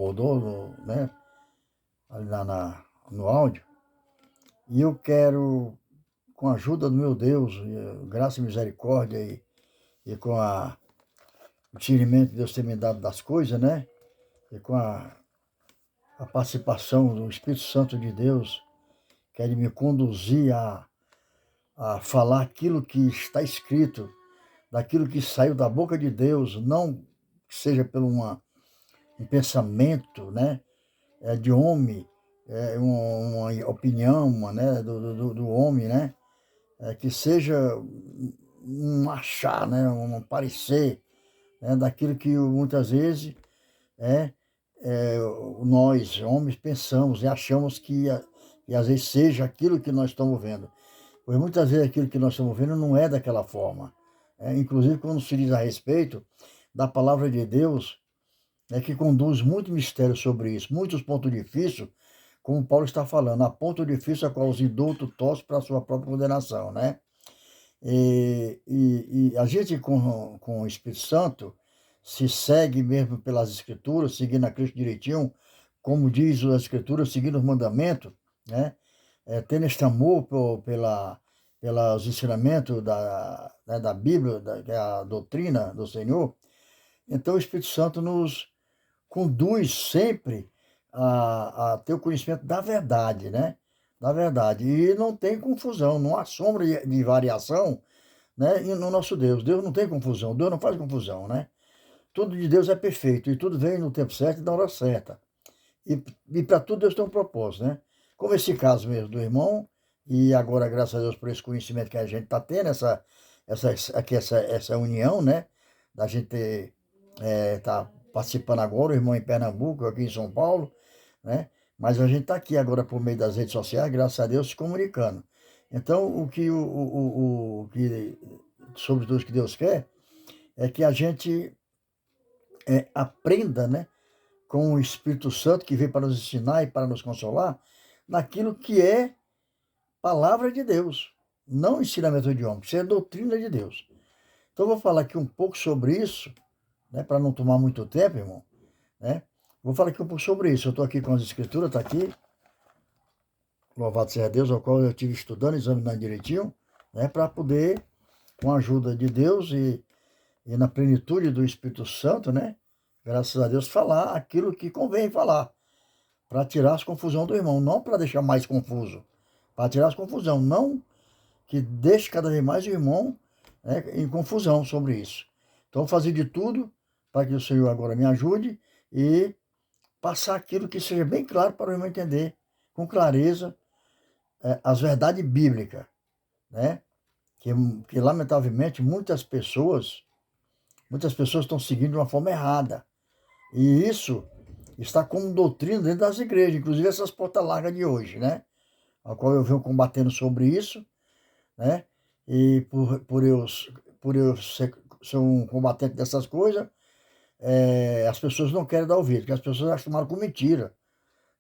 rodou, né, ali no áudio, e eu quero, com a ajuda do meu Deus, graça e misericórdia, e com o discernimento que Deus tem me dado das coisas, né, e com a participação do Espírito Santo de Deus, que ele me conduzir a falar aquilo que está escrito, daquilo que saiu da boca de Deus, não que seja pelo um pensamento, né, de homem, uma opinião, né, do homem, né, que seja um achar, né, um parecer, né, daquilo que muitas vezes é, nós, homens, pensamos e achamos que às vezes seja aquilo que nós estamos vendo. Pois muitas vezes aquilo que nós estamos vendo não é daquela forma. Inclusive, quando se diz a respeito da palavra de Deus, que conduz muito mistério sobre isso, muitos pontos difíceis, como Paulo está falando, há ponto difícil a qual os indultos torcem para a sua própria condenação, né? E a gente com o Espírito Santo se segue mesmo pelas Escrituras, seguindo a Cristo direitinho, como diz as Escrituras, seguindo os mandamentos, né? Tendo este amor pelos ensinamentos da Bíblia, que é a doutrina do Senhor. Então o Espírito Santo nos conduz sempre a ter o conhecimento da verdade, né? Da verdade. E não tem confusão, não há sombra de variação, né? E no nosso Deus. Deus não tem confusão, Deus não faz confusão, né? Tudo de Deus é perfeito e tudo vem no tempo certo e na hora certa. E para tudo Deus tem um propósito, né? Como esse caso mesmo do irmão, e agora, graças a Deus, por esse conhecimento que a gente está tendo, essa união, né? Da gente tá participando agora, o irmão em Pernambuco, aqui em São Paulo, né? Mas a gente está aqui agora por meio das redes sociais, graças a Deus, se comunicando. Então, o que sobre tudo que Deus quer é que a gente aprenda, né, com o Espírito Santo que veio para nos ensinar e para nos consolar, naquilo que é palavra de Deus, não ensinamento de homem, isso é doutrina de Deus. Então, eu vou falar aqui um pouco sobre isso, né, para não tomar muito tempo, irmão, né? Vou falar aqui um pouco sobre isso. Eu estou aqui com as escrituras, está aqui, louvado seja Deus, ao qual eu estive estudando, examinando direitinho, né, para poder, com a ajuda de Deus e na plenitude do Espírito Santo, né, graças a Deus, falar aquilo que convém falar, para tirar as confusões do irmão, não para deixar mais confuso, para tirar as confusões, não que deixe cada vez mais o irmão, né, em confusão sobre isso. Então, fazer de tudo para que o Senhor agora me ajude e passar aquilo que seja bem claro para o irmão entender com clareza as verdades bíblicas, né? Que lamentavelmente muitas pessoas estão seguindo de uma forma errada. E isso está como doutrina dentro das igrejas, inclusive essas portas largas de hoje, né? A qual eu venho combatendo sobre isso, né? E por eu ser um combatente dessas coisas, as pessoas não querem dar ouvido, porque as pessoas já acostumaram com mentira.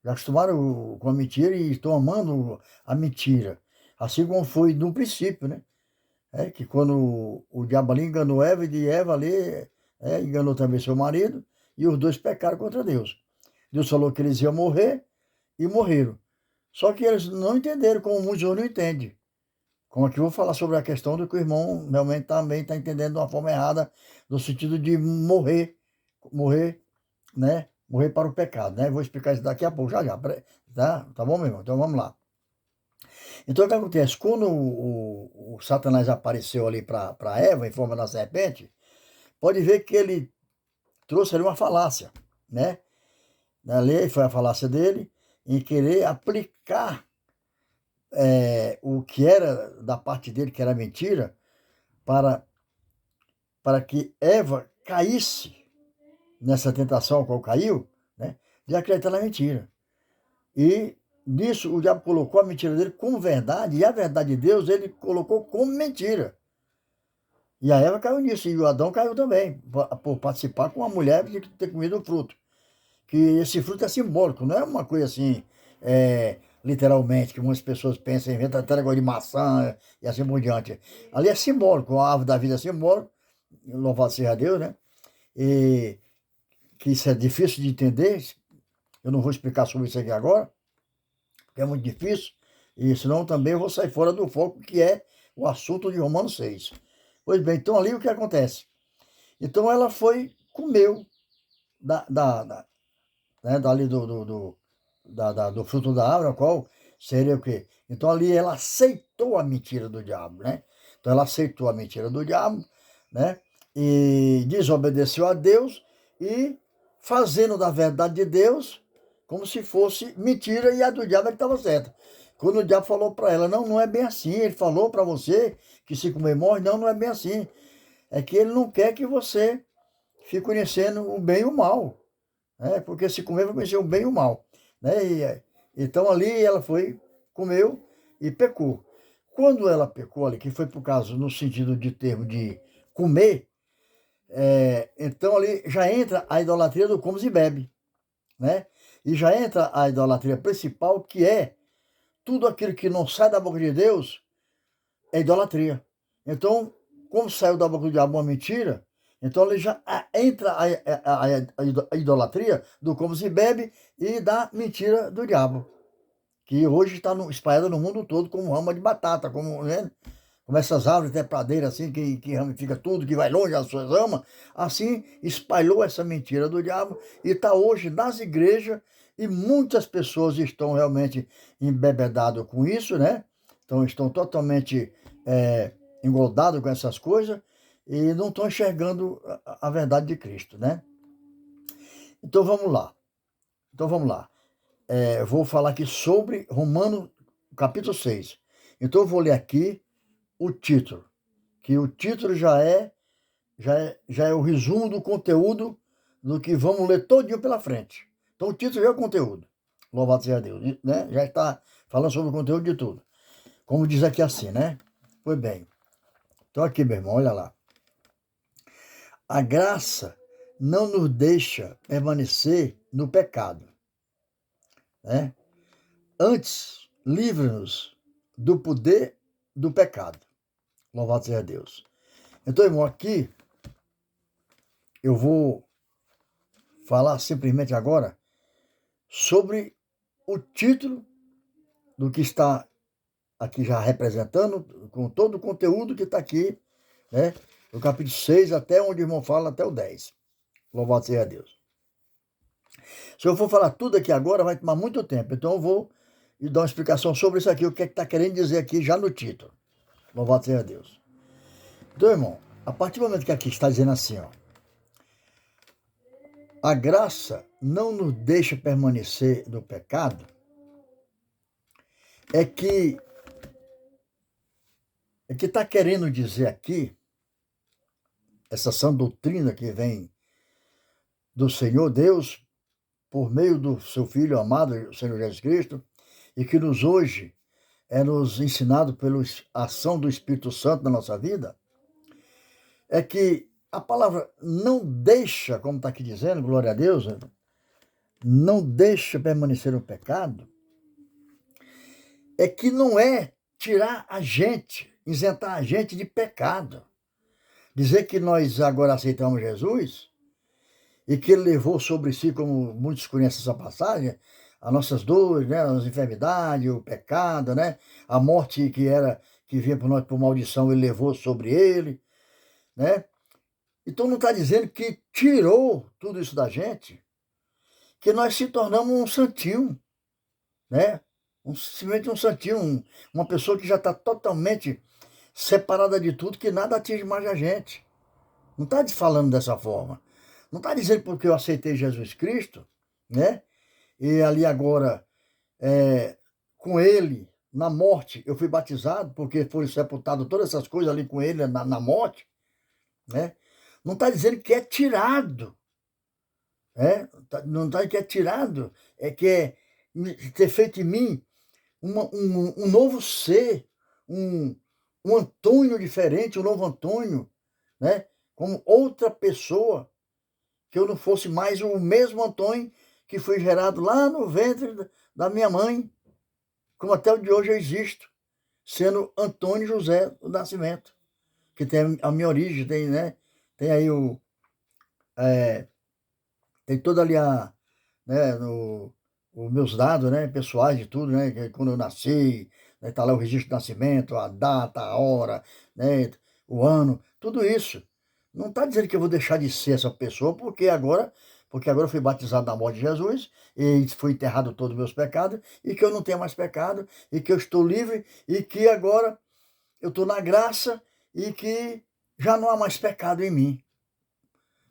Já acostumaram com a mentira e estão amando a mentira. Assim como foi no princípio, né? Que quando o diabo ali enganou Eva, e de Eva ali enganou também seu marido, e os dois pecaram contra Deus. Deus falou que eles iam morrer e morreram. Só que eles não entenderam, como muitos outros não entendem. Como aqui eu vou falar sobre a questão do que o irmão realmente também está entendendo de uma forma errada, no sentido de morrer, né? Morrer para o pecado, né? Vou explicar isso daqui a pouco, já. Tá bom, meu irmão? Então vamos lá. Então o que acontece? Quando o Satanás apareceu ali para Eva, em forma da serpente, pode ver que ele trouxe ali uma falácia, né? Ali foi a falácia dele, em querer aplicar o que era da parte dele, que era mentira, para, para que Eva caísse nessa tentação a qual caiu, né? De acreditar na mentira. E nisso o diabo colocou a mentira dele como verdade, e a verdade de Deus ele colocou como mentira. E a Eva caiu nisso, e o Adão caiu também, por participar com a mulher de ter comido o fruto. Que esse fruto é simbólico, não é uma coisa assim, literalmente, que muitas pessoas pensam, inventam até negócio de maçã e assim por diante. Ali é simbólico, a árvore da vida é simbólico, louvado seja Deus, né? E que isso é difícil de entender, Eu não vou explicar sobre isso aqui agora, porque é muito difícil, e senão também eu vou sair fora do foco, que é o assunto de Romanos 6. Pois bem, então ali o que acontece? Então ela foi, comeu dali do fruto da árvore, qual seria o quê? Então ali ela aceitou a mentira do diabo, né? Então ela aceitou a mentira do diabo, né? E desobedeceu a Deus e fazendo da verdade de Deus como se fosse mentira e a do diabo é que estava certa. Quando o diabo falou para ela, não, não é bem assim, ele falou para você que se comer morre, não, não é bem assim. É que ele não quer que você fique conhecendo o bem e o mal, né? Porque se comer vai conhecer o bem e o mal, né? Então ali ela foi, comeu e pecou. Quando ela pecou ali, que foi por causa, no sentido de termo de comer, então ali já entra a idolatria do comes e bebe, né? E já entra a idolatria principal, que é tudo aquilo que não sai da boca de Deus, é idolatria. Então, como saiu da boca do diabo uma mentira, então ele já entra a idolatria do como se bebe e da mentira do diabo, que hoje está espalhada no mundo todo como rama de batata, como, né? Como essas árvores trepadeiras assim, que ramifica tudo, que vai longe as suas ramas, assim espalhou essa mentira do diabo e está hoje nas igrejas e muitas pessoas estão realmente embebedadas com isso, né? Então estão totalmente engoldados com essas coisas e não estão enxergando a verdade de Cristo, né? Então vamos lá. Vou falar aqui sobre Romanos capítulo 6. Então eu vou ler aqui o título, que o título já é o resumo do conteúdo do que vamos ler todinho pela frente. Então o título já é o conteúdo. Louvado seja Deus, né? Já está falando sobre o conteúdo de tudo. Como diz aqui assim, né? Pois bem. Então aqui, meu irmão, olha lá. A graça não nos deixa permanecer no pecado, né? Antes, livra-nos do poder do pecado. Louvado seja Deus. Então, irmão, aqui eu vou falar simplesmente agora sobre o título do que está aqui já representando, com todo o conteúdo que está aqui, né? Do capítulo 6 até onde o irmão fala, até o 10. Louvado seja Deus. Se eu for falar tudo aqui agora, vai tomar muito tempo. Então eu vou dar uma explicação sobre isso aqui, o que é que está querendo dizer aqui já no título. Louvado seja Deus. Então, irmão, a partir do momento que aqui está dizendo assim, ó, a graça não nos deixa permanecer no pecado, é que está querendo dizer aqui, essa sã doutrina que vem do Senhor Deus, por meio do seu Filho amado, o Senhor Jesus Cristo, e que hoje é nos ensinado pela ação do Espírito Santo na nossa vida, é que a palavra não deixa, como está aqui dizendo, glória a Deus, não deixa permanecer no pecado, é que não é tirar a gente, isentar a gente de pecado. Dizer que nós agora aceitamos Jesus e que ele levou sobre si, como muitos conhecem essa passagem, as nossas dores, né, as enfermidades, o pecado, né, a morte que vinha por nós por maldição, ele levou sobre ele, né? Então não está dizendo que tirou tudo isso da gente, que nós se tornamos um santinho, né? Simplesmente um santinho, uma pessoa que já está totalmente separada de tudo, que nada atinge mais a gente. Não está falando dessa forma. Não está dizendo porque eu aceitei Jesus Cristo, né? E ali agora, com ele, na morte, eu fui batizado, porque foi sepultado todas essas coisas ali com ele na morte, né? Não está dizendo que é tirado, não está dizendo que é tirado, é que é ter feito em mim um novo ser, um, um Antônio diferente, um novo Antônio, né? Como outra pessoa, que eu não fosse mais o mesmo Antônio que foi gerado lá no ventre da minha mãe, como até o de hoje eu existo, sendo Antônio José do Nascimento, que tem a minha origem, tem, né? Tem aí tem toda ali né, os meus dados, né, pessoais de tudo, né, quando eu nasci, né, tá lá o registro de nascimento, a data, a hora, né, o ano, tudo isso. Não está dizendo que eu vou deixar de ser essa pessoa, porque agora eu fui batizado na morte de Jesus, e fui enterrado todos os meus pecados, e que eu não tenho mais pecado, e que eu estou livre, e que agora eu estou na graça, e que já não há mais pecado em mim.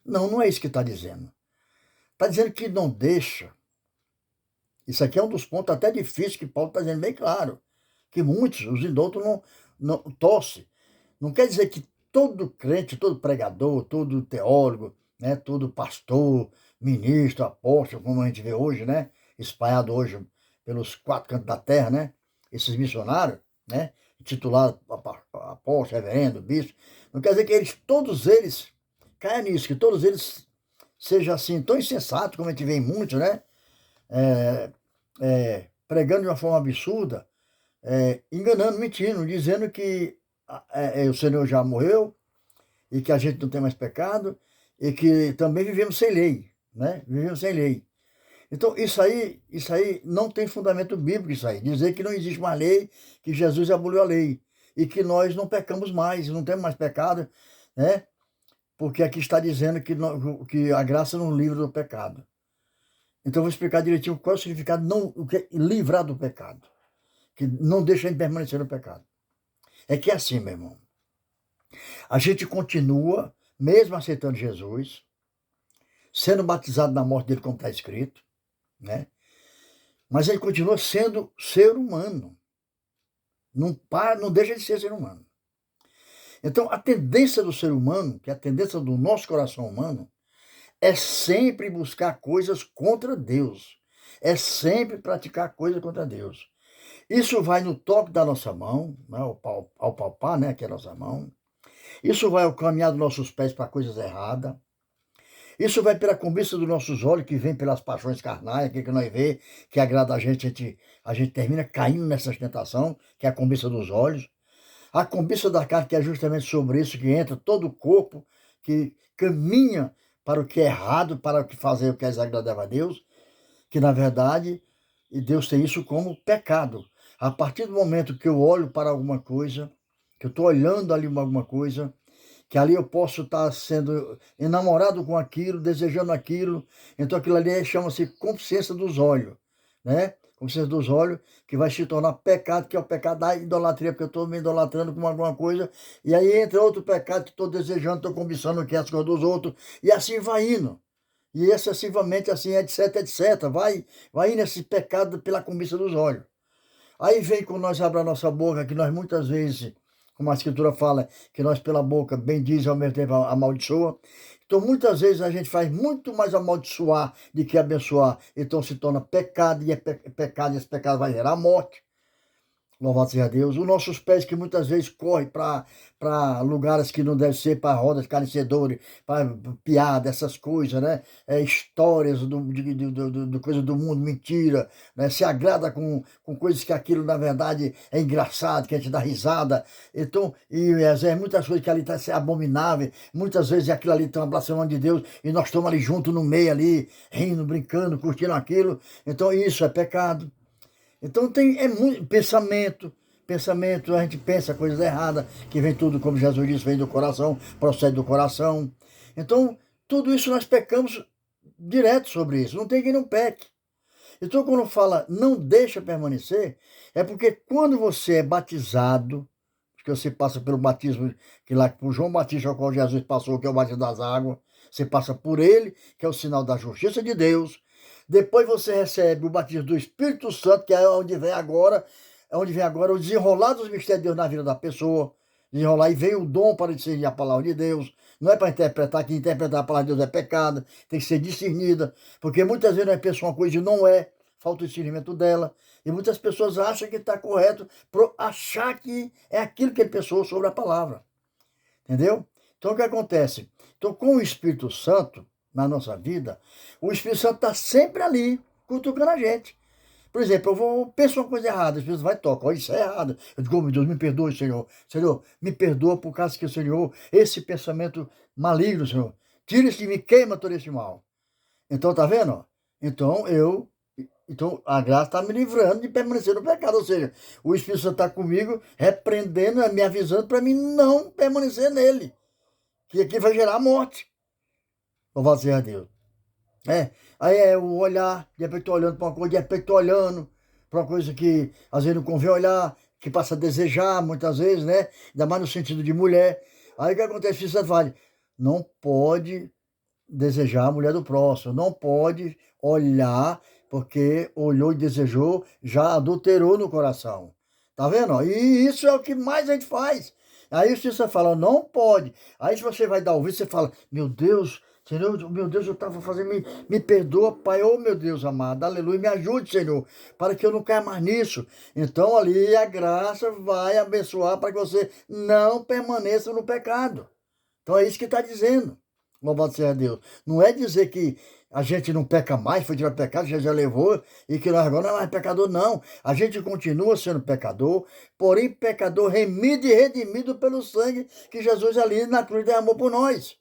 Não, não é isso que está dizendo. Está dizendo que não deixa. Isso aqui é um dos pontos até difíceis que Paulo está dizendo bem claro. Que muitos, os indoutos, não torcem. Não quer dizer que todo crente, todo pregador, todo teólogo, né, todo pastor, ministro, apóstolo, como a gente vê hoje, né, espalhado hoje pelos 4 cantos da terra, né, esses missionários, né, titulados apóstolo, reverendo, bispo, não quer dizer que todos eles caiam nisso, que todos eles sejam assim, tão insensatos como a gente vê em muitos, né, é, pregando de uma forma absurda, enganando, mentindo, dizendo que o Senhor já morreu e que a gente não tem mais pecado e que também vivemos sem lei, né? Vivemos sem lei. Então, isso aí não tem fundamento bíblico, isso aí. Dizer que não existe mais lei, que Jesus aboliu a lei e que nós não pecamos mais, não temos mais pecado, né? Porque aqui está dizendo que a graça nos livra do pecado. Então, eu vou explicar direitinho qual é o significado, o que é livrar do pecado, que não deixa a gente permanecer no pecado. É que é assim, meu irmão. A gente continua, mesmo aceitando Jesus, sendo batizado na morte dele, como está escrito, né? Mas ele continua sendo ser humano. Não deixa de ser humano. Então, a tendência do ser humano, que é a tendência do nosso coração humano, é sempre buscar coisas contra Deus. É sempre praticar coisas contra Deus. Isso vai no toque da nossa mão, né, ao palpar, né, que é a nossa mão. Isso vai ao caminhar dos nossos pés para coisas erradas. Isso vai pela cobiça dos nossos olhos, que vem pelas paixões carnais, aquilo que nós vê, que agrada a gente termina caindo nessa tentação, que é a cobiça dos olhos. A cobiça da carne, que é justamente sobre isso que entra todo o corpo, que caminha para o que é errado, para o que fazer o que é desagradável a Deus, que na verdade, e Deus tem isso como pecado. A partir do momento que eu olho para alguma coisa, que eu estou olhando ali alguma coisa, que ali eu posso estar sendo enamorado com aquilo, desejando aquilo. Então aquilo ali chama-se consciência dos olhos, né? Consciência dos olhos, que vai se tornar pecado, que é o pecado da idolatria, porque eu estou me idolatrando com alguma coisa, e aí entra outro pecado que estou desejando, estou cobiçando o que é as coisas dos outros, e assim vai indo. E excessivamente assim, etc, etc. Vai indo esse pecado pela cobiça dos olhos. Aí vem quando nós abrimos a nossa boca, que nós muitas vezes, como a Escritura fala, que nós pela boca bendiz e ao mesmo tempo amaldiçoa. Então, muitas vezes a gente faz muito mais amaldiçoar do que abençoar. Então, se torna pecado, e é pecado, e esse pecado vai gerar morte. Louvado seja Deus. Os nossos pés que muitas vezes correm para lugares que não devem ser, para rodas escarnecedores, para piada, essas coisas, né? Histórias do coisa do mundo, mentira, né? Se agrada com coisas que aquilo, na verdade, é engraçado, que a gente dá risada. Então, e às vezes muitas coisas que ali está abominável, muitas vezes aquilo ali está uma blasfemando de Deus, e nós estamos ali junto no meio ali, rindo, brincando, curtindo aquilo. Então, isso é pecado. Então é muito pensamento, a gente pensa coisas erradas, que vem tudo, como Jesus disse, vem do coração, procede do coração. Então, tudo isso nós pecamos direto sobre isso, não tem quem não peque. Então, quando fala não deixa permanecer, é porque quando você é batizado, porque você passa pelo batismo, que lá por João Batista, ao qual Jesus passou, que é o batismo das águas, você passa por ele, que é o sinal da justiça de Deus. Depois você recebe o batismo do Espírito Santo, que é onde vem agora o desenrolar dos mistérios de Deus na vida da pessoa. Desenrolar, e vem o dom para discernir a palavra de Deus. Não é para interpretar, que interpretar a palavra de Deus é pecado, tem que ser discernida, porque muitas vezes nós pensamos uma coisa e não é, falta o discernimento dela. E muitas pessoas acham que está correto, por achar que é aquilo que ele pensou sobre a palavra. Entendeu? Então, o que acontece? Então, com o Espírito Santo na nossa vida, o Espírito Santo está sempre ali, cutucando a gente. Por exemplo, penso uma coisa errada, o Espírito vai tocar, oh, isso é errado. Eu digo, oh, meu Deus, me perdoe, Senhor. Senhor, me perdoa por causa que o Senhor, esse pensamento maligno, Senhor, tira isso de mim, queima todo esse mal. Então, tá vendo? Então a graça está me livrando de permanecer no pecado. Ou seja, o Espírito Santo está comigo, repreendendo, me avisando para mim não permanecer nele. Que aqui vai gerar morte. Louvado seja Deus. Aí é o olhar, de repente estou olhando para uma coisa, de repente estou olhando para uma coisa que às vezes não convém olhar, que passa a desejar muitas vezes, né? Ainda mais no sentido de mulher. Aí o que acontece? O Espírito Santo fala, não pode desejar a mulher do próximo, não pode olhar, porque olhou e desejou, já adulterou no coração. Tá vendo? Ó? E isso é o que mais a gente faz. Aí o Cícero fala, não pode. Aí se você vai dar ouvido, você fala, meu Deus, Senhor, meu Deus, eu estava fazendo, me perdoa, Pai, oh meu Deus amado, aleluia, me ajude, Senhor, para que eu não caia mais nisso. Então ali a graça vai abençoar para que você não permaneça no pecado. Então é isso que está dizendo. Louvado seja Deus. Não é dizer que a gente não peca mais, foi tirar pecado, já levou, e que nós agora não é mais pecador, não. A gente continua sendo pecador, porém pecador remido e redimido pelo sangue que Jesus ali na cruz derramou por nós.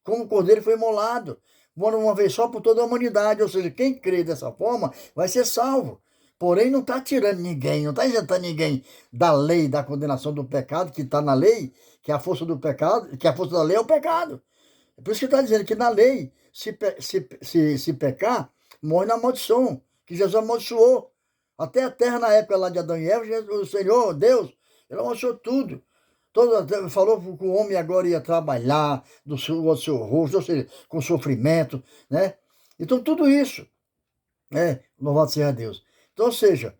Como o cordeiro foi imolado, uma vez só por toda a humanidade. Ou seja, quem crê dessa forma vai ser salvo. Porém, não está tirando ninguém, não está isentando ninguém da lei, da condenação do pecado que está na lei, que é a força do pecado, que a força da lei é o pecado. É por isso que está dizendo que na lei, se pecar, morre na maldição, que Jesus amaldiçoou. Até a terra, na época lá de Adão e Eva, o Senhor, Deus, ele amaldiçoou tudo. Falou que o homem agora ia trabalhar do seu rosto, ou seja, com sofrimento, né? Então, tudo isso, louvado seja Deus. Então, ou seja,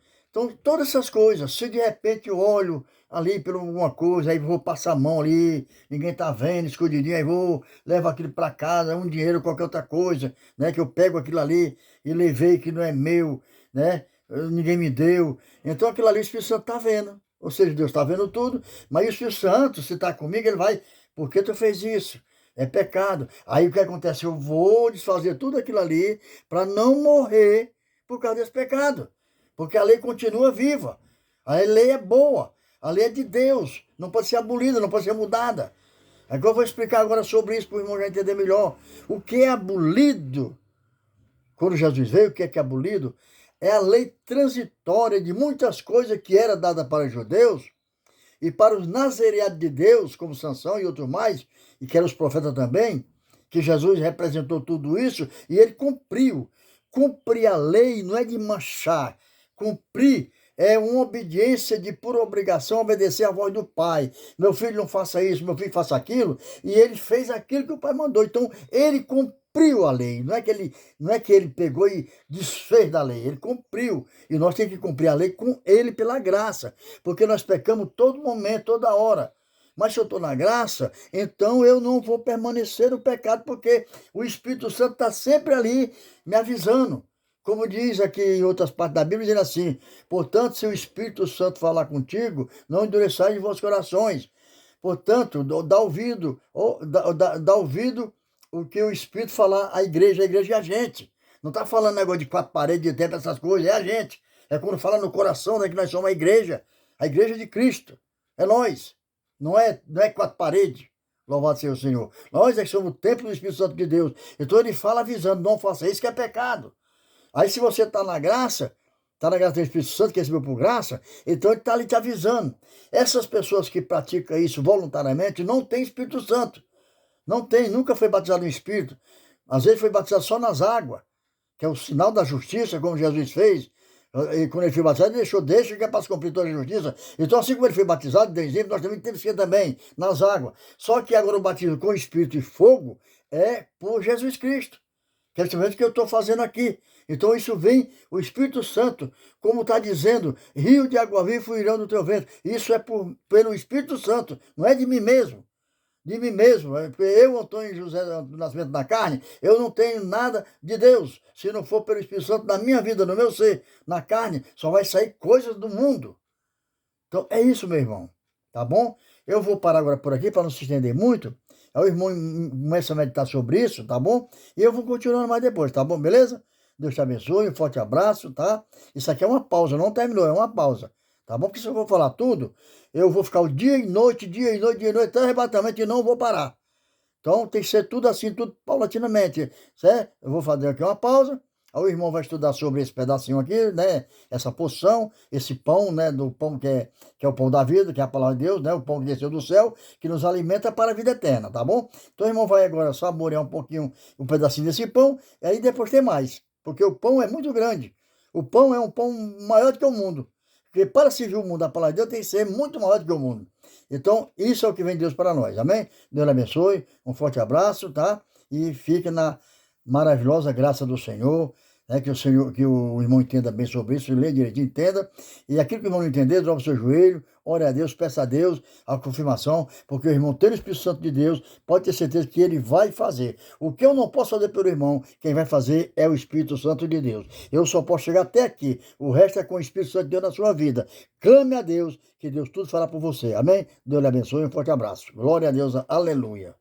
todas essas coisas, se de repente eu olho ali por alguma coisa, aí vou passar a mão ali, ninguém tá vendo, escondidinho, aí vou, levo aquilo para casa, um dinheiro, qualquer outra coisa, né? Que eu pego aquilo ali e levei que não é meu, né? Ninguém me deu. Então, aquilo ali o Espírito Santo tá vendo. Ou seja, Deus está vendo tudo, mas o Espírito Santo, se está comigo, ele vai, por que tu fez isso? É pecado. Aí o que acontece? Eu vou desfazer tudo aquilo ali para não morrer por causa desse pecado. Porque a lei continua viva. A lei é boa. A lei é de Deus. Não pode ser abolida, não pode ser mudada. É que eu vou explicar agora sobre isso para o irmão já entender melhor. O que é abolido? Quando Jesus veio, o que é abolido? É a lei transitória de muitas coisas que era dada para os judeus e para os nazareados de Deus, como Sansão e outros mais, e que eram os profetas também, que Jesus representou tudo isso e ele cumpriu. Cumprir a lei não é de manchar. Cumprir é uma obediência de pura obrigação, obedecer à voz do Pai. Meu filho não faça isso, meu filho faça aquilo. E ele fez aquilo que o Pai mandou. Então, ele cumpriu a lei. Não é que ele pegou e desfez da lei. Ele cumpriu. E nós temos que cumprir a lei com ele pela graça. Porque nós pecamos todo momento, toda hora. Mas se eu estou na graça, então eu não vou permanecer no pecado, porque o Espírito Santo está sempre ali me avisando. Como diz aqui em outras partes da Bíblia, dizendo assim, portanto, se o Espírito Santo falar contigo, não endureçais os vossos corações. Portanto, dá ouvido, dá ouvido o que o Espírito falar à igreja, a igreja é a gente. Não está falando negócio de quatro paredes, de templo, essas coisas, é a gente. É quando fala no coração, né, que nós somos a igreja de Cristo. É nós. Não é quatro paredes. Louvado seja o Senhor. Nós é que somos o templo do Espírito Santo de Deus. Então ele fala avisando, não faça isso que é pecado. Aí se você está na graça do Espírito Santo, que recebeu por graça, então ele está ali te avisando. Essas pessoas que praticam isso voluntariamente não têm Espírito Santo. Não tem, nunca foi batizado no Espírito. Às vezes foi batizado só nas águas, que é o sinal da justiça, como Jesus fez. E quando ele foi batizado, ele deixa que é para se cumprir toda a justiça. Então, assim como ele foi batizado, dezembro, nós também temos que ir também nas águas. Só que agora o batismo com Espírito e fogo é por Jesus Cristo. Que é justamente o que eu estou fazendo aqui. Então isso vem, o Espírito Santo, como está dizendo, rio de água viva fluirão do teu ventre. Isso é pelo Espírito Santo, não é de mim mesmo. De mim mesmo. Porque eu, Antônio José do Nascimento da Carne, eu não tenho nada de Deus. Se não for pelo Espírito Santo na minha vida, no meu ser, na carne, só vai sair coisas do mundo. Então é isso, meu irmão. Tá bom? Eu vou parar agora por aqui para não se estender muito. Aí o irmão começa a meditar sobre isso, tá bom? E eu vou continuando mais depois, tá bom? Beleza? Deus te abençoe, um forte abraço, tá? Isso aqui é uma pausa, não terminou, é uma pausa, tá bom? Porque se eu for falar tudo, eu vou ficar o dia e noite, dia e noite, dia e noite, até arrebatamento e não vou parar. Então tem que ser tudo assim, tudo paulatinamente, certo? Eu vou fazer aqui uma pausa, Aí o irmão vai estudar sobre esse pedacinho aqui, né? Essa porção, esse pão, né? Do pão que é o pão da vida, que é a palavra de Deus, né? O pão que desceu do céu, que nos alimenta para a vida eterna, tá bom? Então o irmão vai agora saborear um pouquinho, um pedacinho desse pão, e aí depois tem mais, porque o pão é muito grande. O pão é um pão maior do que o mundo. Porque para servir o mundo, a palavra de Deus tem que ser muito maior do que o mundo. Então, isso é o que vem de Deus para nós, amém? Deus lhe abençoe, um forte abraço, tá? E fique na maravilhosa graça do Senhor, né? Que o Senhor, que o irmão entenda bem sobre isso, lê direitinho, entenda. E aquilo que o irmão não entender, dobra o seu joelho, ore a Deus, peça a Deus a confirmação, porque o irmão tem o Espírito Santo de Deus, pode ter certeza que ele vai fazer. O que eu não posso fazer pelo irmão, quem vai fazer é o Espírito Santo de Deus. Eu só posso chegar até aqui, o resto é com o Espírito Santo de Deus na sua vida. Clame a Deus, que Deus tudo fará por você, amém? Deus lhe abençoe, um forte abraço. Glória a Deus, aleluia.